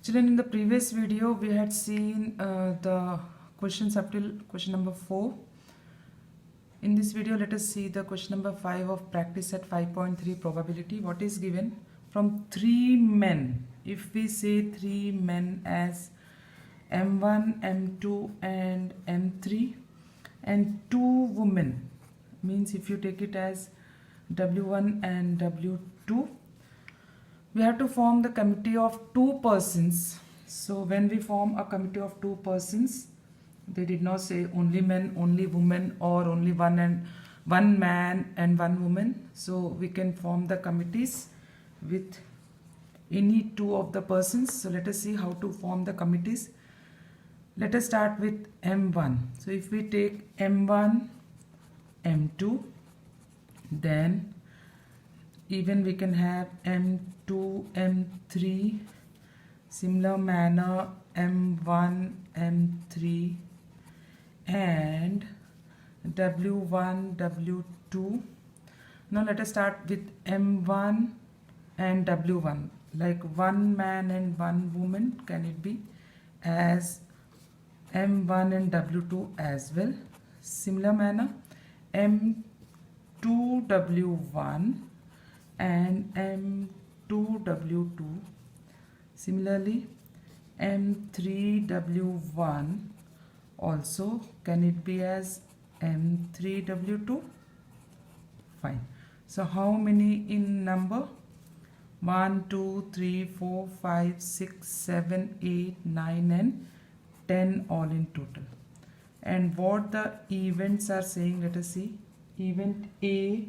Children, in the previous video, we had seen the questions up till question number 4. In this video, let us see the question number 5 of practice set 5.3 probability. What is given? From 3 men, if we say 3 men as M1, M2 and M3, and 2 women, means if you take it as W1 and W2, we have to form the committee of 2 persons. So when we form a committee of 2 persons, they did not say only men, only women, or only one man and one woman. So we can form the committees with any 2 of the persons. So let us see how to form the committees. Let us start with M1. So if we take M1, M2, then even we can have M2, M3, similar manner M1, M3 and W1, W2. Now let us start with M1 and W1, like one man and one woman. Can it be as M1 and W2 as well? Similar manner M2, W1 and M2W2. Similarly, M3W1 also, can it be as M3W2? Fine. So how many in number? 1, 2, 3, 4, 5, 6, 7, 8, 9 and 10 all in total. And what the events are saying, let us see. Event A,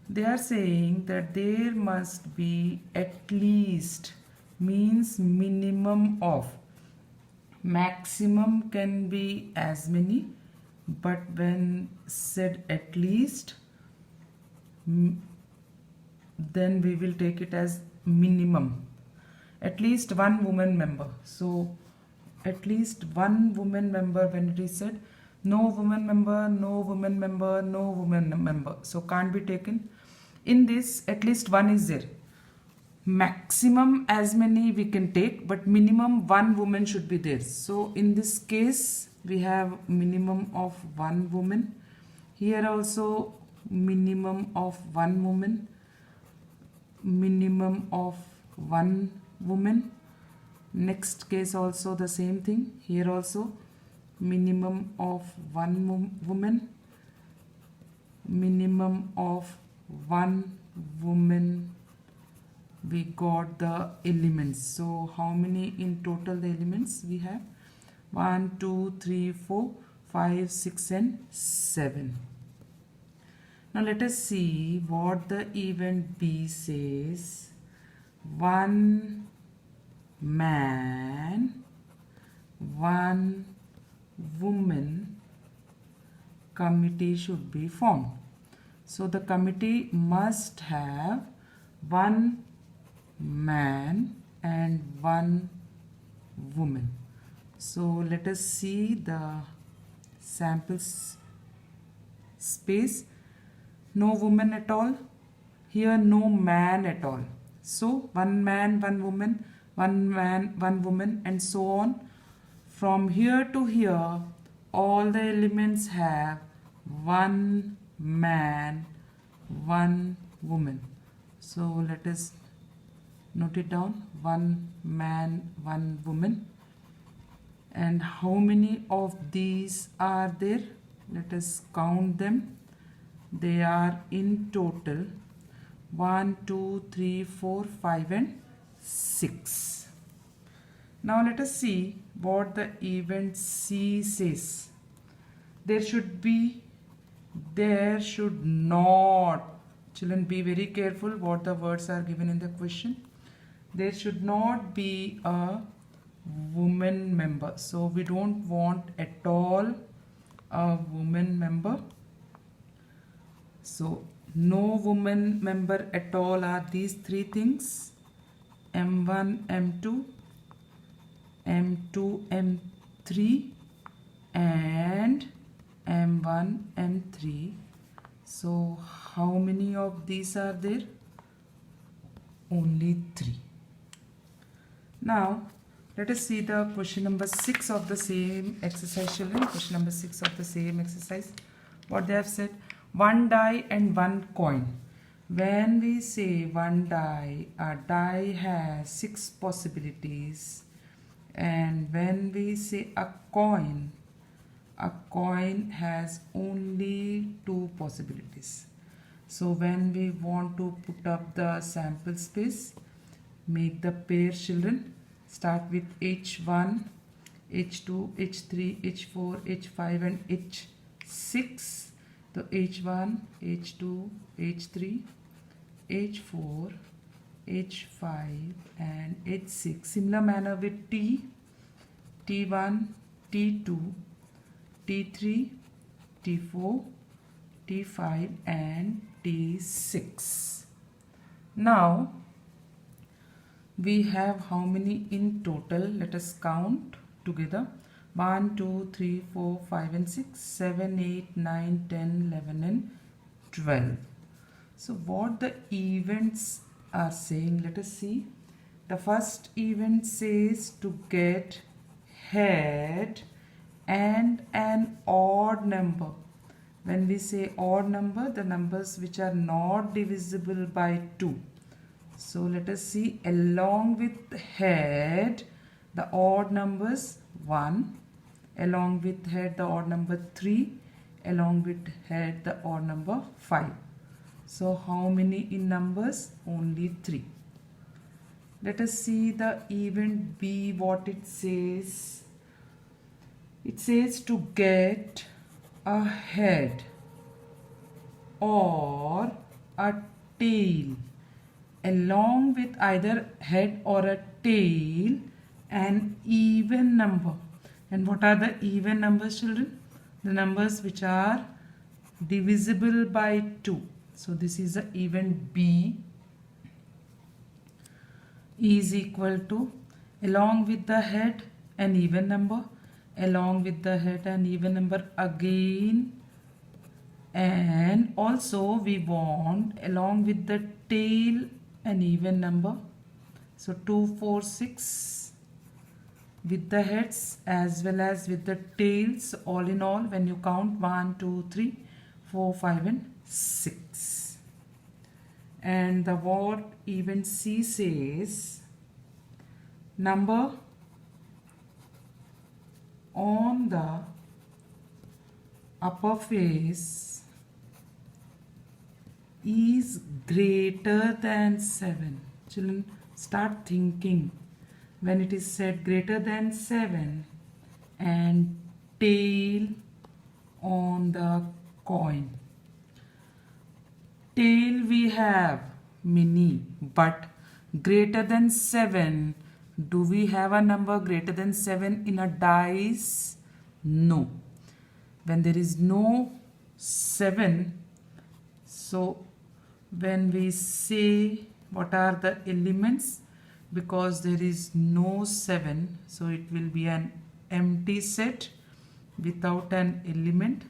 they are saying that there must be at least, means minimum of, maximum can be as many, but when said at least, then we will take it as minimum. At least one woman member. So at least one woman member, when it is said, no woman member, no woman member, no woman member. So can't be taken. In this, at least one is there. Maximum as many we can take, but minimum one woman should be there. So in this case, we have minimum of one woman. Here also minimum of one woman. Minimum of one woman. Next case also the same thing. Here also minimum of one woman. Minimum of one woman. We got the elements. So how many in total the elements we have? 1, 2, 3, 4, 5, 6 and 7. Now let us see what the event B says. One man, one woman committee should be formed. So the committee must have one man and one woman. So let us see the sample space. No woman at all. Here no man at all. So one man, one woman, one man, one woman, and so on. From here to here, all the elements have one man, one woman. So let us note it down. One man, one woman. And how many of these are there? Let us count them. They are in total 1, 2, 3, 4, 5 and 6. Now let us see what the event C says. There should not, children, be very careful what the words are given in the question. There should not be a woman member. So we don't want at all a woman member. So no woman member at all are these 3 things. M1, M2, M2, M3 and M1, M3. So how many of these are there? Only 3. Now let us see the question number 6 of the same exercise, children. Question number 6 of the same exercise. What they have said: one die and one coin. When we say one die, a die has 6 possibilities, and when we say a coin has only 2 possibilities. So when we want to put up the sample space, make the pair, children. Start with H1, H2, H3, H4, H5 and H6. So H1, H2, H3, H4, H5 and H6. Similar manner with T, T1, T2, T3, T4, T5 and T6. Now we have how many in total? Let us count together. 1, 2, 3, 4, 5 and 6, 7, 8, 9, 10, 11 and 12. So what the events are saying, let us see. The first event says to get head and an odd number. When we say odd number, the numbers which are not divisible by 2. So let us see, along with head, the odd numbers 1, along with head the odd number 3, along with head the odd number 5. So how many in numbers? Only 3. Let us see the event B, what it says. It says to get a head or a tail, along with either head or a tail, an even number. And what are the even numbers, children? The numbers which are divisible by 2. So this is the event B, is equal to, along with the head an even number, along with the head an even number again, and also we want along with the tail an even number. So 2, 4, 6 with the heads as well as with the tails. All in all, when you count 1, 2, 3, 4, 5 and 6. And the what event C says, number on the upper face is greater than 7. Children, start thinking. When it is said greater than 7 and tail on the coin. Tail we have many, but greater than 7, do we have a number greater than 7 in a dice? No. When there is no 7, so when we say what are the elements, because there is no 7, so it will be an empty set without an element.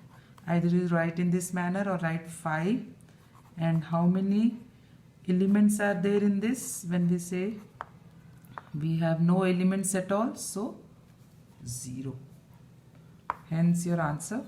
Either you write in this manner or write 5. And how many elements are there in this? When we say we have no elements at all, so 0. Hence your answer